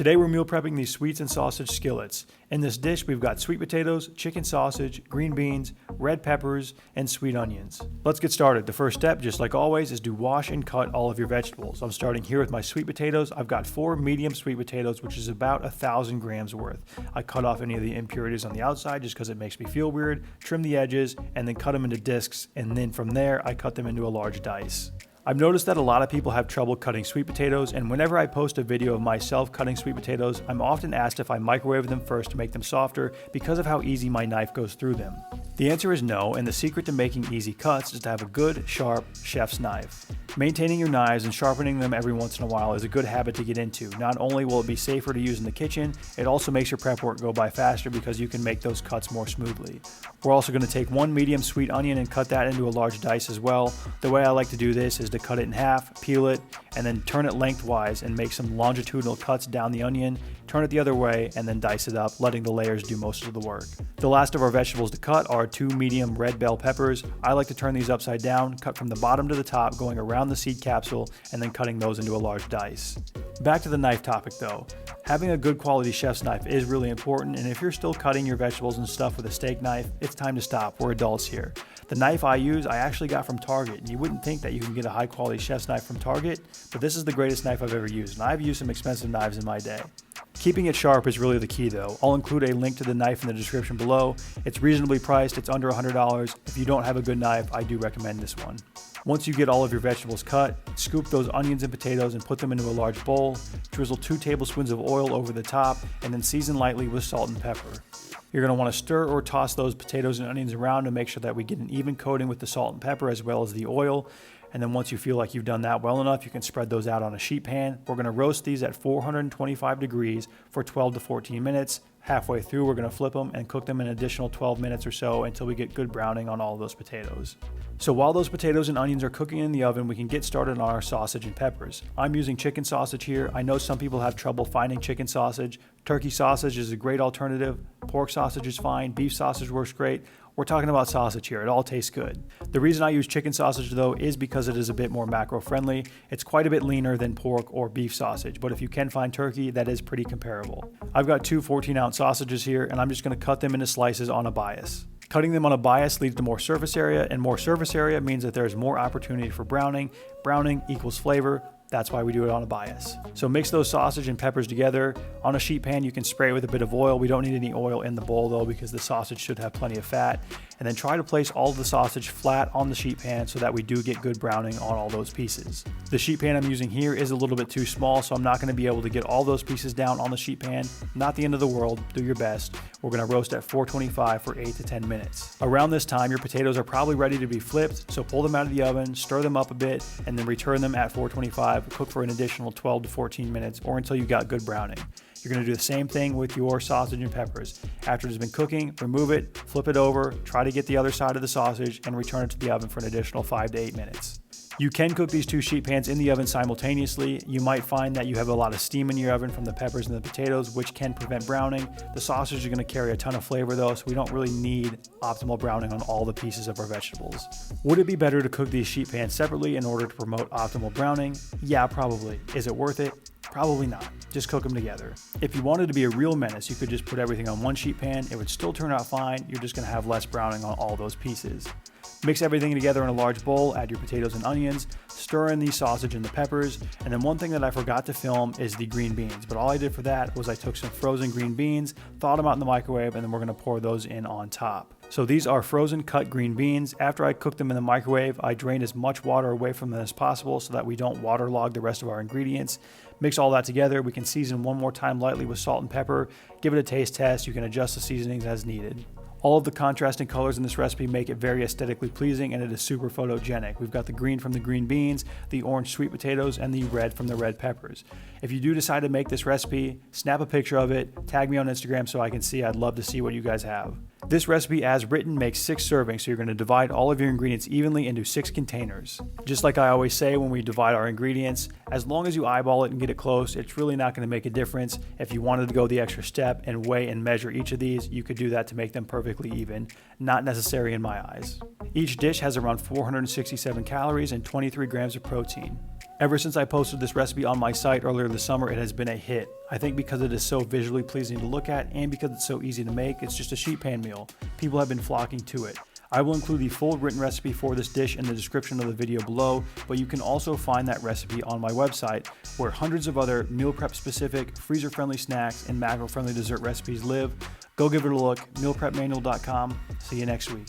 Today we're meal prepping these sweets and sausage skillets. In this dish we've got sweet potatoes, chicken sausage, green beans, red peppers, and sweet onions. Let's get started. The first step, just like always, is to wash and cut all of your vegetables. I'm starting here with my sweet potatoes. I've got 4 medium sweet potatoes, which is about 1,000 grams worth. I cut off any of the impurities on the outside just because it makes me feel weird, trim the edges, and then cut them into discs, and then from there I cut them into a large dice. I've noticed that a lot of people have trouble cutting sweet potatoes, and whenever I post a video of myself cutting sweet potatoes, I'm often asked if I microwave them first to make them softer because of how easy my knife goes through them. The answer is no, and the secret to making easy cuts is to have a good, sharp chef's knife. Maintaining your knives and sharpening them every once in a while is a good habit to get into. Not only will it be safer to use in the kitchen, it also makes your prep work go by faster because you can make those cuts more smoothly. We're also going to take 1 medium sweet onion and cut that into a large dice as well. The way I like to do this is to cut it in half, peel it, and then turn it lengthwise and make some longitudinal cuts down the onion, turn it the other way, and then dice it up, letting the layers do most of the work. The last of our vegetables to cut are 2 medium red bell peppers. I like to turn these upside down, cut from the bottom to the top, going around the seed capsule, and then cutting those into a large dice. Back to the knife topic though. Having a good quality chef's knife is really important, and if you're still cutting your vegetables and stuff with a steak knife, it's time to stop. We're adults here. The knife I use, I actually got from Target, and you wouldn't think that you can get a high quality chef's knife from Target, but this is the greatest knife I've ever used, and I've used some expensive knives in my day. Keeping it sharp is really the key though. I'll include a link to the knife in the description below. It's reasonably priced, it's under $100. If you don't have a good knife, I do recommend this one. Once you get all of your vegetables cut, scoop those onions and potatoes and put them into a large bowl, drizzle 2 tablespoons of oil over the top, and then season lightly with salt and pepper. You're going to want to stir or toss those potatoes and onions around to make sure that we get an even coating with the salt and pepper as well as the oil. And then once you feel like you've done that well enough, you can spread those out on a sheet pan. We're going to roast these at 425 degrees for 12 to 14 minutes. Halfway through, we're going to flip them and cook them an additional 12 minutes or so until we get good browning on all of those potatoes. So while those potatoes and onions are cooking in the oven, we can get started on our sausage and peppers. I'm using chicken sausage here. I know some people have trouble finding chicken sausage. Turkey sausage is a great alternative. Pork sausage is fine. Beef sausage works great. We're talking about sausage here. It all tastes good. The reason I use chicken sausage though is because it is a bit more macro friendly. It's quite a bit leaner than pork or beef sausage, but if you can find turkey, that is pretty comparable. I've got 2 14-ounce sausages here, and I'm just going to cut them into slices on a bias. Cutting them on a bias leads to more surface area, and more surface area means that there's more opportunity for browning. Browning equals flavor. That's why we do it on a bias. So mix those sausage and peppers together. On a sheet pan, you can spray it with a bit of oil. We don't need any oil in the bowl though, because the sausage should have plenty of fat. And then try to place all of the sausage flat on the sheet pan so that we do get good browning on all those pieces. The sheet pan I'm using here is a little bit too small, so I'm not gonna be able to get all those pieces down on the sheet pan. Not the end of the world, do your best. We're gonna roast at 425 for 8 to 10 minutes. Around this time, your potatoes are probably ready to be flipped, so pull them out of the oven, stir them up a bit, and then return them at 425. Cook for an additional 12 to 14 minutes or until you got good browning. You're going to do the same thing with your sausage and peppers. After it's been cooking, remove it, flip it over, try to get the other side of the sausage, and return it to the oven for an additional 5 to 8 minutes. You can cook these 2 sheet pans in the oven simultaneously. You might find that you have a lot of steam in your oven from the peppers and the potatoes, which can prevent browning. The sausage is going to carry a ton of flavor though, so we don't really need optimal browning on all the pieces of our vegetables. Would it be better to cook these sheet pans separately in order to promote optimal browning? Yeah, probably. Is it worth it? Probably not. Just cook them together. If you wanted to be a real menace, you could just put everything on 1 sheet pan. It would still turn out fine. You're just going to have less browning on all those pieces. Mix everything together in a large bowl, add your potatoes and onions, stir in the sausage and the peppers, and then one thing that I forgot to film is the green beans. But all I did for that was I took some frozen green beans, thawed them out in the microwave, and then we're going to pour those in on top. So these are frozen cut green beans. After I cooked them in the microwave, I drained as much water away from them as possible so that we don't waterlog the rest of our ingredients. Mix all that together. We can season one more time lightly with salt and pepper. Give it a taste test. You can adjust the seasonings as needed. All of the contrasting colors in this recipe make it very aesthetically pleasing, and it is super photogenic. We've got the green from the green beans, the orange sweet potatoes, and the red from the red peppers. If you do decide to make this recipe, snap a picture of it, tag me on Instagram so I can see. I'd love to see what you guys have. This recipe as written makes 6 servings, so you're going to divide all of your ingredients evenly into 6 containers. Just like I always say when we divide our ingredients, as long as you eyeball it and get it close, it's really not going to make a difference. If you wanted to go the extra step and weigh and measure each of these, you could do that to make them perfectly even. Not necessary in my eyes. Each dish has around 467 calories and 23 grams of protein. Ever since I posted this recipe on my site earlier this summer, it has been a hit. I think because it is so visually pleasing to look at and because it's so easy to make, it's just a sheet pan meal. People have been flocking to it. I will include the full written recipe for this dish in the description of the video below, but you can also find that recipe on my website, where hundreds of other meal prep specific, freezer friendly snacks and macro friendly dessert recipes live. Go give it a look, mealprepmanual.com. See you next week.